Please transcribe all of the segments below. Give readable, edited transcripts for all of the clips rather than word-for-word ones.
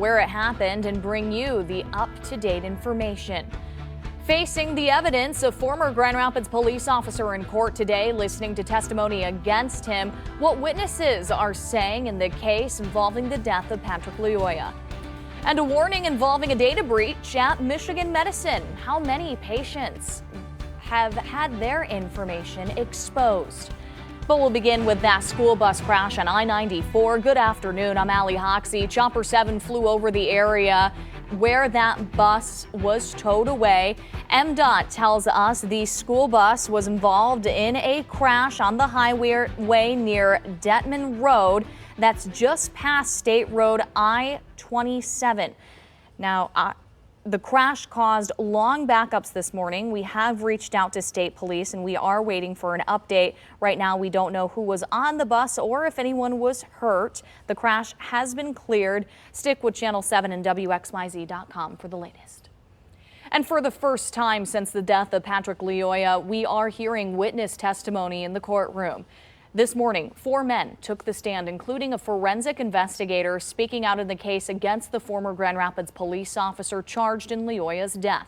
where it happened and bring you the up-to-date information. Facing the evidence, a former Grand Rapids police officer in court today listening to testimony against him, what witnesses are saying in the case involving the death of Patrick Lyoya. And a warning involving a data breach at Michigan Medicine. How many patients have had their information exposed? But we'll begin with that school bus crash on I-94. Good afternoon, I'm Allie Hoxie. Chopper 7 flew over the area where that bus was towed away. MDOT tells us the school bus was involved in a crash on the highway near Detman Road. That's just past State Road I-27. Now, the crash caused long backups this morning. We have reached out to state police and we are waiting for an update. Right now, we don't know who was on the bus or if anyone was hurt. The crash has been cleared. Stick with Channel 7 and WXYZ.com for the latest. And for the first time since the death of Patrick Lyoya, we are hearing witness testimony in the courtroom. This morning, 4 men took the stand, including a forensic investigator speaking out in the case against the former Grand Rapids police officer charged in Lyoya's death.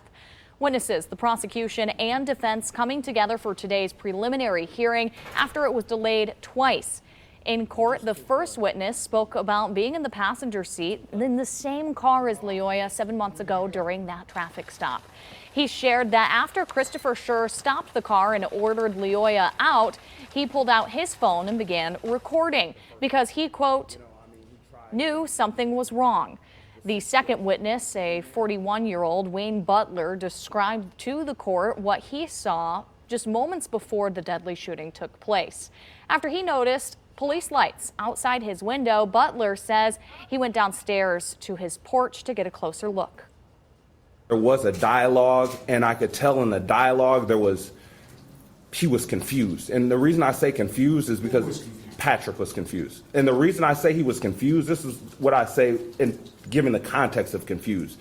Witnesses, the prosecution and defense coming together for today's preliminary hearing after it was delayed twice. In court, the first witness spoke about being in the passenger seat in the same car as Lyoya 7 months ago during that traffic stop. He shared that after Christopher Schur stopped the car and ordered Lyoya out, he pulled out his phone and began recording because he, quote, knew something was wrong. The second witness, a 41-year-old Wayne Butler, described to the court what he saw just moments before the deadly shooting took place. After he noticed police lights outside his window, Butler says he went downstairs to his porch to get a closer look. There was a dialogue, and I could tell in the dialogue he was confused. And the reason I say confused is because Patrick was confused. And the reason I say he was confused, this is what I say in giving the context of confused.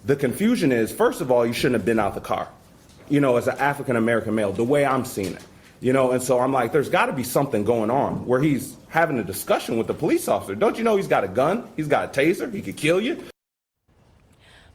The confusion is, first of all, you shouldn't have been out the car, as an African-American male, the way I'm seeing it. And so I'm like, there's got to be something going on where he's having a discussion with the police officer. Don't you know he's got a gun? He's got a taser. He could kill you.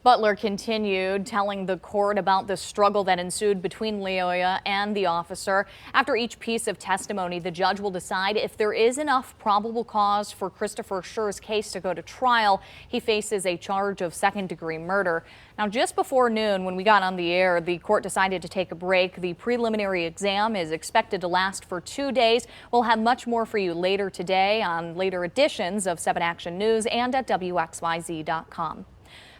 Butler continued telling the court about the struggle that ensued between Lyoya and the officer. After each piece of testimony, the judge will decide if there is enough probable cause for Christopher Schur's case to go to trial. He faces a charge of second-degree murder. Now, just before noon, when we got on the air, the court decided to take a break. The preliminary exam is expected to last for 2 days. We'll have much more for you later today on later editions of 7 Action News and at WXYZ.com.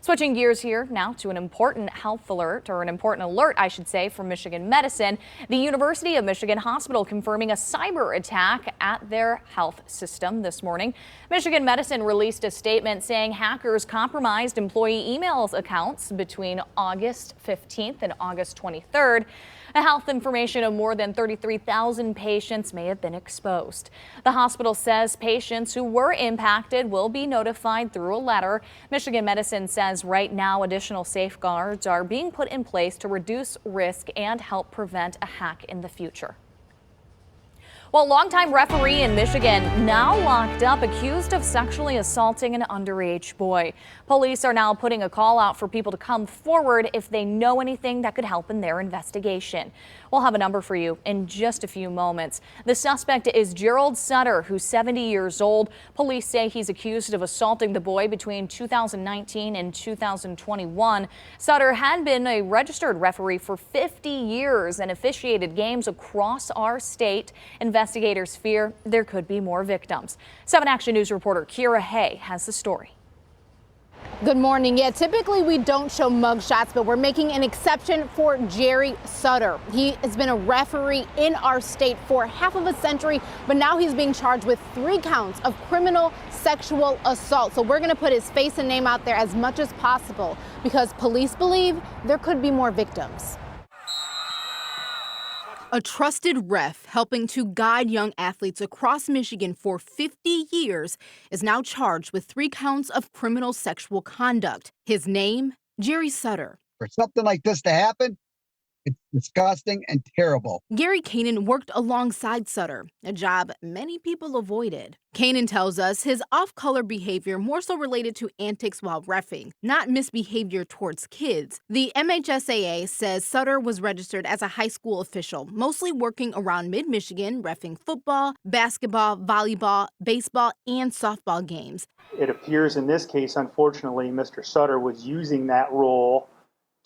Switching gears here now to an important health alert, or an important alert, I should say, from Michigan Medicine. The University of Michigan Hospital confirming a cyber attack at their health system this morning. Michigan Medicine released a statement saying hackers compromised employee email accounts between August 15th and August 23rd. The health information of more than 33,000 patients may have been exposed. The hospital says patients who were impacted will be notified through a letter. Michigan Medicine says right now additional safeguards are being put in place to reduce risk and help prevent a hack in the future. Well, longtime referee in Michigan now locked up, accused of sexually assaulting an underage boy. Police are now putting a call out for people to come forward if they know anything that could help in their investigation. We'll have a number for you in just a few moments. The suspect is Gerald Sutter, who's 70 years old. Police say he's accused of assaulting the boy between 2019 and 2021. Sutter had been a registered referee for 50 years and officiated games across our state. Investigators fear there could be more victims. 7 Action News reporter Kira Hay has the story. Good morning. Yeah, typically we don't show mugshots, but we're making an exception for Jerry Sutter. He has been a referee in our state for half of a century, but now he's being charged with 3 counts of criminal sexual assault. So we're going to put his face and name out there as much as possible because police believe there could be more victims. A trusted ref helping to guide young athletes across Michigan for 50 years is now charged with 3 counts of criminal sexual conduct. His name, Jerry Sutter. For something like this to happen, It's disgusting and terrible. Gary Kanan worked alongside Sutter, a job many people avoided. Kanan tells us his off-color behavior more so related to antics while reffing, not misbehavior towards kids. The MHSAA says Sutter was registered as a high school official, mostly working around mid-Michigan, reffing football, basketball, volleyball, baseball, and softball games. It appears in this case, unfortunately, Mr. Sutter was using that role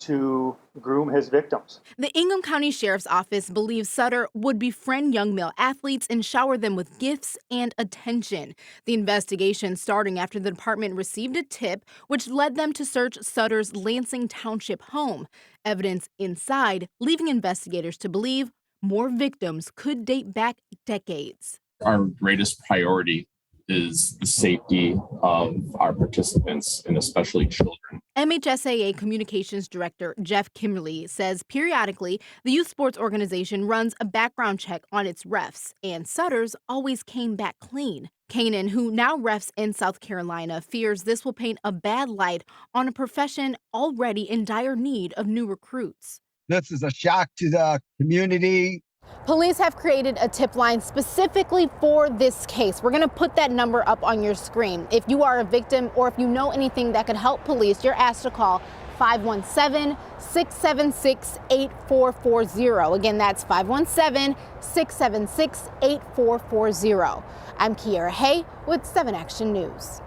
to groom his victims. The Ingham County Sheriff's Office believes Sutter would befriend young male athletes and shower them with gifts and attention. The investigation starting after the department received a tip, which led them to search Sutter's Lansing Township home. Evidence inside leaving investigators to believe more victims could date back decades. Our greatest priority is the safety of our participants and especially children. MHSAA Communications Director Jeff Kimberly says periodically the youth sports organization runs a background check on its refs, and Sutter's always came back clean. Kanan, who now refs in South Carolina, fears this will paint a bad light on a profession already in dire need of new recruits. This is a shock to the community. Police have created a tip line specifically for this case. We're going to put that number up on your screen. If you are a victim or if you know anything that could help police, you're asked to call 517-676-8440. Again, that's 517-676-8440. I'm Kiara Hay with 7 Action News.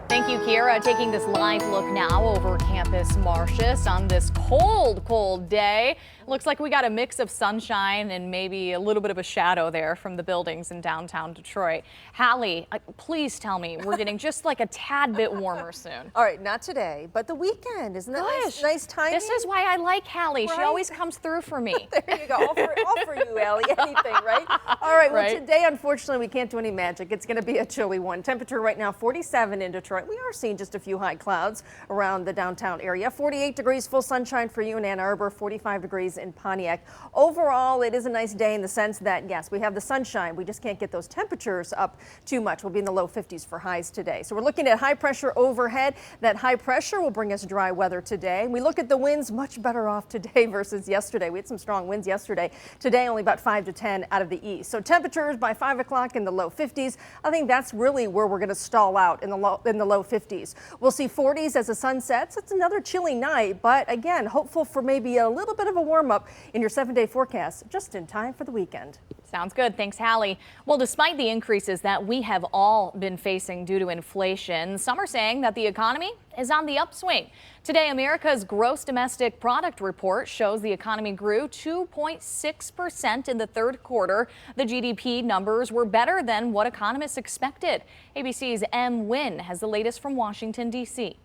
Thank you, Kiera. Taking this live look now over Campus Martius on this cold day. Looks like we got a mix of sunshine and maybe a little bit of a shadow there from the buildings in downtown Detroit. Hallie, please tell me we're getting just like a tad bit warmer soon. All right, not today, but the weekend. Isn't that nice timing? This is why I like Hallie. Right? She always comes through for me. There you go. All for you, Allie. Anything, right? All right, well, today, unfortunately, we can't do any magic. It's going to be a chilly one. Temperature right now, 47 in Detroit. We are seeing just a few high clouds around the downtown area. 48 degrees, full sunshine for you in Ann Arbor, 45 degrees in Pontiac. Overall, it is a nice day in the sense that, yes, we have the sunshine. We just can't get those temperatures up too much. We'll be in the low 50s for highs today. So we're looking at high pressure overhead. That high pressure will bring us dry weather today. We look at the winds, much better off today versus yesterday. We had some strong winds yesterday. Today, only about 5 to 10 out of the east. So temperatures by 5 o'clock in the low 50s. I think that's really where we're going to stall out in the low 50s. We'll see 40s as the sun sets. It's another chilly night, but again, hopeful for maybe a little bit of a warm up in your 7-day forecast just in time for the weekend. Sounds good. Thanks, Hallie. Well, despite the increases that we have all been facing due to inflation, some are saying that the economy is on the upswing. Today, America's gross domestic product report shows the economy grew 2.6% in the third quarter. The GDP numbers were better than what economists expected. ABC's M. Wynn has the latest from Washington, D.C.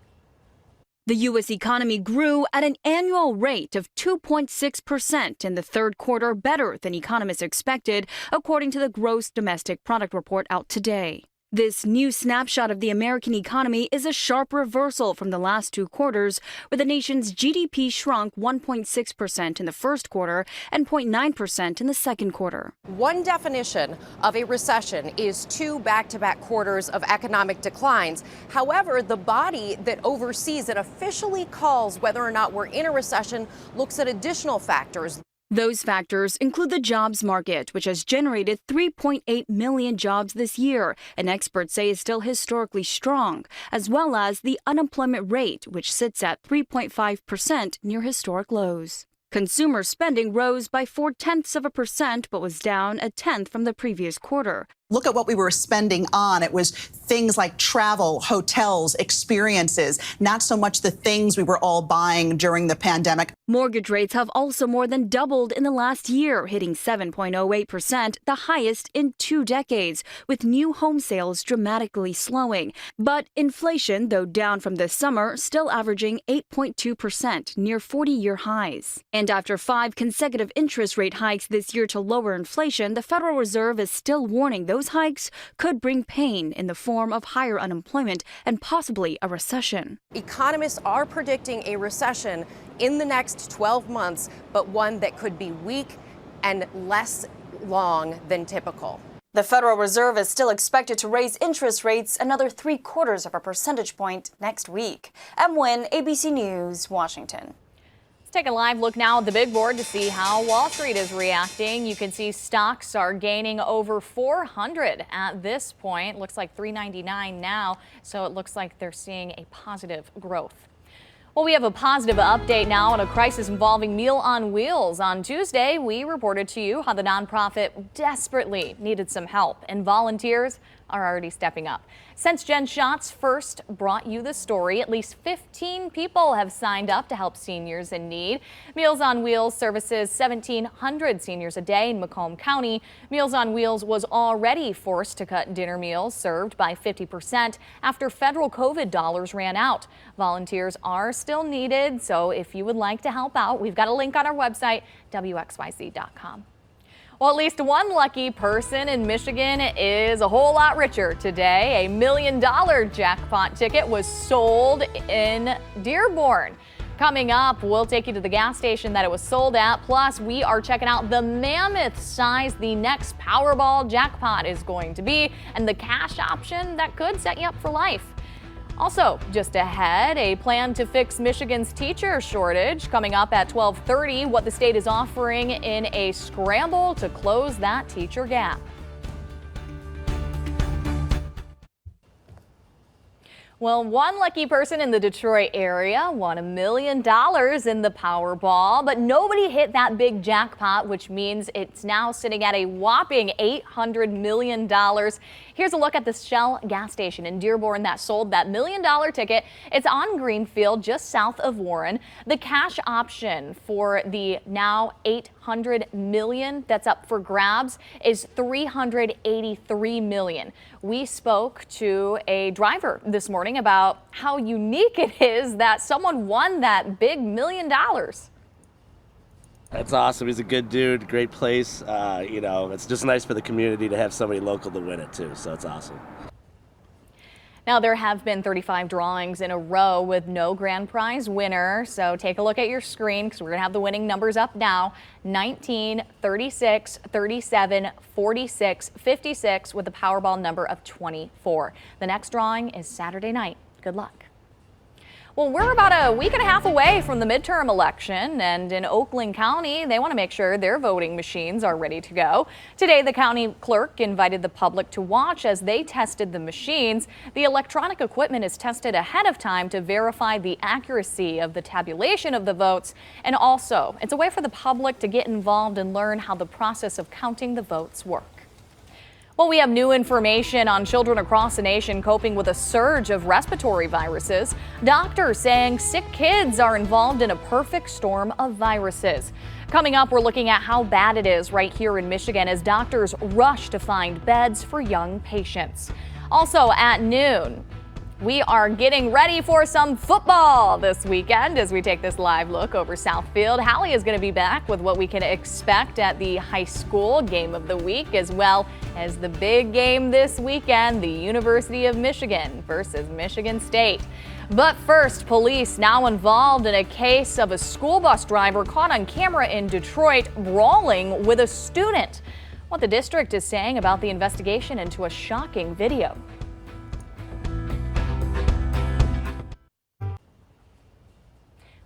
The U.S. economy grew at an annual rate of 2.6% in the third quarter, better than economists expected, according to the gross domestic product report out today. This new snapshot of the American economy is a sharp reversal from the last 2 quarters, where the nation's GDP shrunk 1.6% in the first quarter and 0.9% in the second quarter. One definition of a recession is 2 back-to-back quarters of economic declines. However, the body that oversees and officially calls whether or not we're in a recession looks at additional factors. Those factors include the jobs market, which has generated 3.8 million jobs this year, and experts say is still historically strong, as well as the unemployment rate, which sits at 3.5%, near historic lows. Consumer spending rose by 0.4%, but was down 0.1% from the previous quarter. Look at what we were spending on. It was things like travel, hotels, experiences, not so much the things we were all buying during the pandemic. Mortgage rates have also more than doubled in the last year, hitting 7.08%, the highest in 2 decades, with new home sales dramatically slowing. But inflation, though down from this summer, still averaging 8.2%, near 40-year highs. And after 5 consecutive interest rate hikes this year to lower inflation, the Federal Reserve is still warning those hikes could bring pain in the form of higher unemployment and possibly a recession. Economists are predicting a recession in the next 12 months, but one that could be weak and less long than typical. The Federal Reserve is still expected to raise interest rates another 0.75 percentage point next week. M. Wynn, ABC News, Washington. Let's take a live look now at the big board to see how Wall Street is reacting. You can see stocks are gaining over 400 at this point. Looks like 399 now, so it looks like they're seeing a positive growth. Well, we have a positive update now on a crisis involving Meal on Wheels. On Tuesday, we reported to you how the nonprofit desperately needed some help, and volunteers are already stepping up. Since Jen Schatz first brought you the story, at least 15 people have signed up to help seniors in need. Meals on Wheels services 1,700 seniors a day in Macomb County. Meals on Wheels was already forced to cut dinner meals served by 50% after federal COVID dollars ran out. Volunteers are still needed, so if you would like to help out, we've got a link on our website, WXYZ.com. Well, at least one lucky person in Michigan is a whole lot richer today. A $1 million jackpot ticket was sold in Dearborn. Coming up, we'll take you to the gas station that it was sold at. Plus, we are checking out the mammoth size the next Powerball jackpot is going to be and the cash option that could set you up for life. Also, just ahead, a plan to fix Michigan's teacher shortage coming up at 12:30, what the state is offering in a scramble to close that teacher gap. Well, one lucky person in the Detroit area won $1 million in the Powerball, but nobody hit that big jackpot, which means it's now sitting at a whopping $800 million. Here's a look at the Shell gas station in Dearborn that sold that $1 million ticket. It's on Greenfield, just south of Warren. The cash option for the now $800 million that's up for grabs is $383 million. We spoke to a driver this morning about how unique it is that someone won that big $1 million. That's awesome. He's a good dude, great place. It's just nice for the community to have somebody local to win it too, so it's awesome. Now, there have been 35 drawings in a row with no grand prize winner. So take a look at your screen because we're going to have the winning numbers up now. 19, 36, 37, 46, 56 with a Powerball number of 24. The next drawing is Saturday night. Good luck. Well, we're about a week and a half away from the midterm election, and in Oakland County, they want to make sure their voting machines are ready to go. Today, the county clerk invited the public to watch as they tested the machines. The electronic equipment is tested ahead of time to verify the accuracy of the tabulation of the votes, and also it's a way for the public to get involved and learn how the process of counting the votes work. Well, we have new information on children across the nation coping with a surge of respiratory viruses. Doctors saying sick kids are involved in a perfect storm of viruses. Coming up, we're looking at how bad it is right here in Michigan as doctors rush to find beds for young patients. Also at noon, we are getting ready for some football this weekend as we take this live look over Southfield. Hallie is going to be back with what we can expect at the high school game of the week, as well as the big game this weekend, the University of Michigan versus Michigan State. But first, police now involved in a case of a school bus driver caught on camera in Detroit brawling with a student. What the district is saying about the investigation into a shocking video.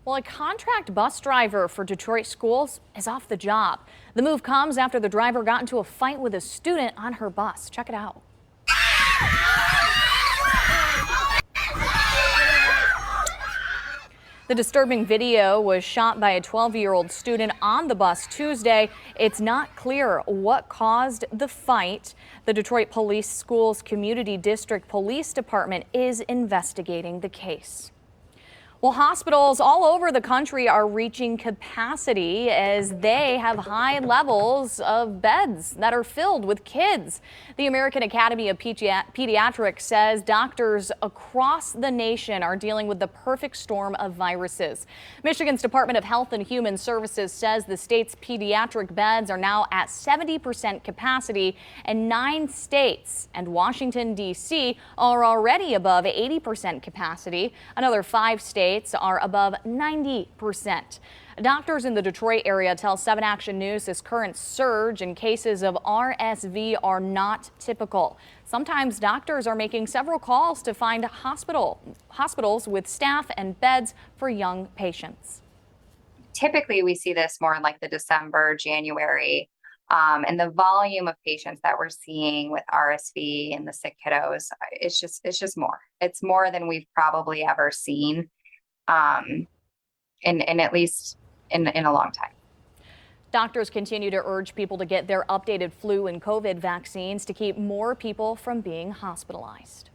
Well, a contract bus driver for Detroit schools is off the job. The move comes after the driver got into a fight with a student on her bus. Check it out. The disturbing video was shot by a 12-year-old student on the bus Tuesday. It's not clear what caused the fight. The Detroit Police Schools Community District Police Department is investigating the case. Well, hospitals all over the country are reaching capacity as they have high levels of beds that are filled with kids. The American Academy of Pediatrics says doctors across the nation are dealing with the perfect storm of viruses. Michigan's Department of Health and Human Services says the state's pediatric beds are now at 70% capacity, and 9 states and Washington, D.C. are already above 80% capacity. Another 5 states are above 90%. Doctors in the Detroit area tell 7 Action News this current surge in cases of RSV are not typical. Sometimes doctors are making several calls to find hospitals with staff and beds for young patients. typically we see this more in like the December, January, and the volume of patients that we're seeing with RSV and the sick kiddos, it's just more. It's more than we've probably ever seen, in at least in a long time. Doctors continue to urge people to get their updated flu and COVID vaccines to keep more people from being hospitalized.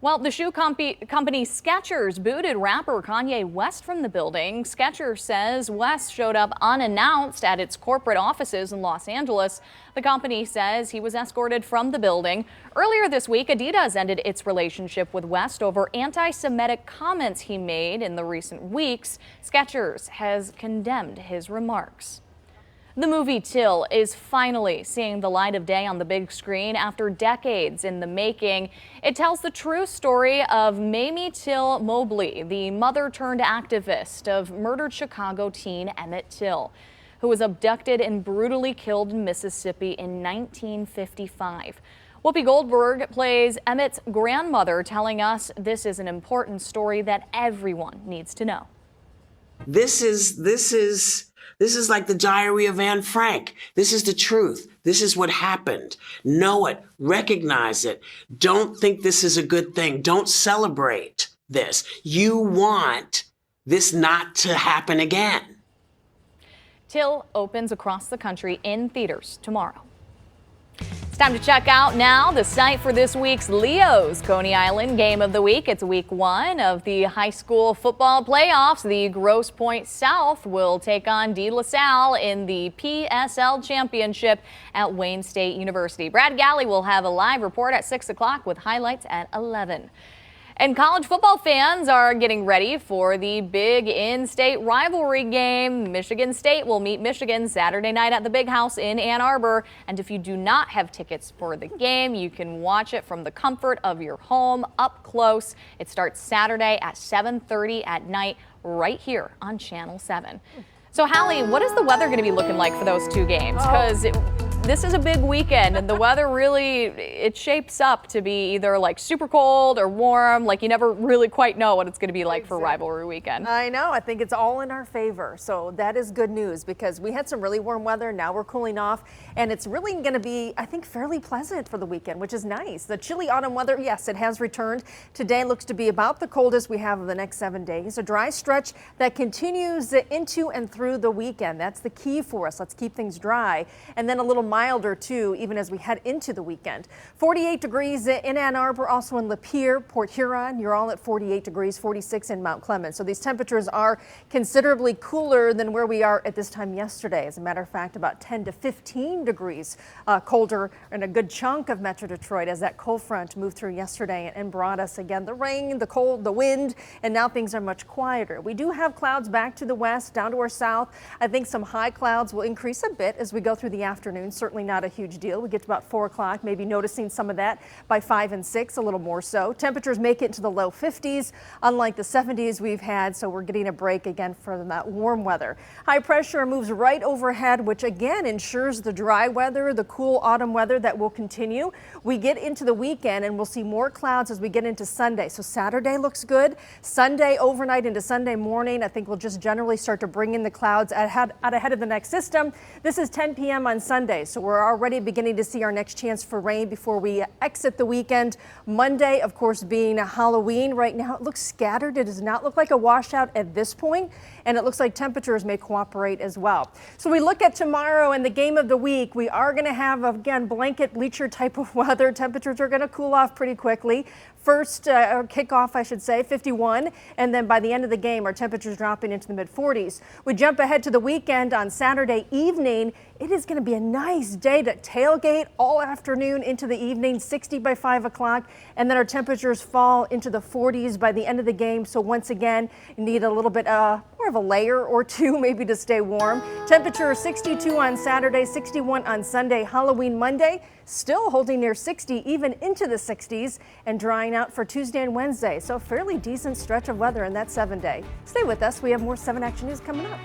Well, the shoe company Skechers booted rapper Kanye West from the building. Skechers says West showed up unannounced at its corporate offices in Los Angeles. The company says he was escorted from the building. Earlier this week, Adidas ended its relationship with West over anti-Semitic comments he made in the recent weeks. Skechers has condemned his remarks. The movie Till is finally seeing the light of day on the big screen after decades in the making. It tells the true story of Mamie Till Mobley, the mother-turned-activist of murdered Chicago teen Emmett Till, who was abducted and brutally killed in Mississippi in 1955. Whoopi Goldberg plays Emmett's grandmother, telling us this is an important story that everyone needs to know. This is like the Diary of Anne Frank. This is the truth. This is what happened. Know it. Recognize it. Don't think this is a good thing. Don't celebrate this. You want this not to happen again. Till opens across the country in theaters tomorrow. It's time to check out now the site for this week's Leo's Coney Island Game of the Week. It's week 1 of the high school football playoffs. The Grosse Pointe South will take on De La Salle in the PSL Championship at Wayne State University. Brad Galley will have a live report at 6 o'clock with highlights at 11. And college football fans are getting ready for the big in-state rivalry game. Michigan State will meet Michigan Saturday night at the Big House in Ann Arbor. And if you do not have tickets for the game, you can watch it from the comfort of your home up close. It starts Saturday at 7:30 at night right here on Channel 7. So, Hallie, what is the weather going to be looking like for those two games? Because this is a big weekend, and the weather really, it shapes up to be either like super cold or warm. Like you never really quite know what it's going to be like for rivalry weekend. I know. I think it's all in our favor. So that is good news because we had some really warm weather. Now we're cooling off, and it's really going to be, I think, fairly pleasant for the weekend, which is nice. The chilly autumn weather, yes, it has returned. Today looks to be about the coldest we have of the next 7 days. A dry stretch that continues into and through the weekend. That's the key for us. Let's keep things dry. And then a little milder too, even as we head into the weekend. 48 degrees in Ann Arbor, also in Lapeer, Port Huron. You're all at 48 degrees, 46 in Mount Clemens. So these temperatures are considerably cooler than where we are at this time yesterday. As a matter of fact, about 10 to 15 degrees colder in a good chunk of Metro Detroit as that cold front moved through yesterday and brought us again the rain, the cold, the wind, and now things are much quieter. We do have clouds back to the west, down to our south. I think some high clouds will increase a bit as we go through the afternoon. Certainly not a huge deal. We get to about 4 o'clock, maybe noticing some of that by 5 and 6, a little more so. Temperatures make it to the low 50s, unlike the 70s we've had, so we're getting a break again from that warm weather. High pressure moves right overhead, which again ensures the dry weather, the cool autumn weather that will continue. We get into the weekend and we'll see more clouds as we get into Sunday. So Saturday looks good. Sunday overnight into Sunday morning, I think we'll just generally start to bring in the clouds out ahead of the next system. This is 10 p.m. on Sunday, so we're already beginning to see our next chance for rain before we exit the weekend. Monday, of course, being Halloween. Right now, it looks scattered. It does not look like a washout at this point, and it looks like temperatures may cooperate as well. So we look at tomorrow and the game of the week. We are going to have, again, blanket bleacher type of weather. Temperatures are going to cool off pretty quickly. First kickoff, I should say, 51, and then by the end of the game, our temperatures dropping into the mid-40s. We jump ahead to the weekend on Saturday evening. It is going to be a nice day to tailgate all afternoon into the evening, 60 by 5 o'clock, and then our temperatures fall into the 40s by the end of the game. So once again, you need a little bit more of a layer or two maybe to stay warm. Temperature 62 on Saturday, 61 on Sunday. Halloween Monday, still holding near 60, even into the 60s, and drying out for Tuesday and Wednesday. So fairly decent stretch of weather in that 7-day. Stay with us. We have more 7 Action News coming up.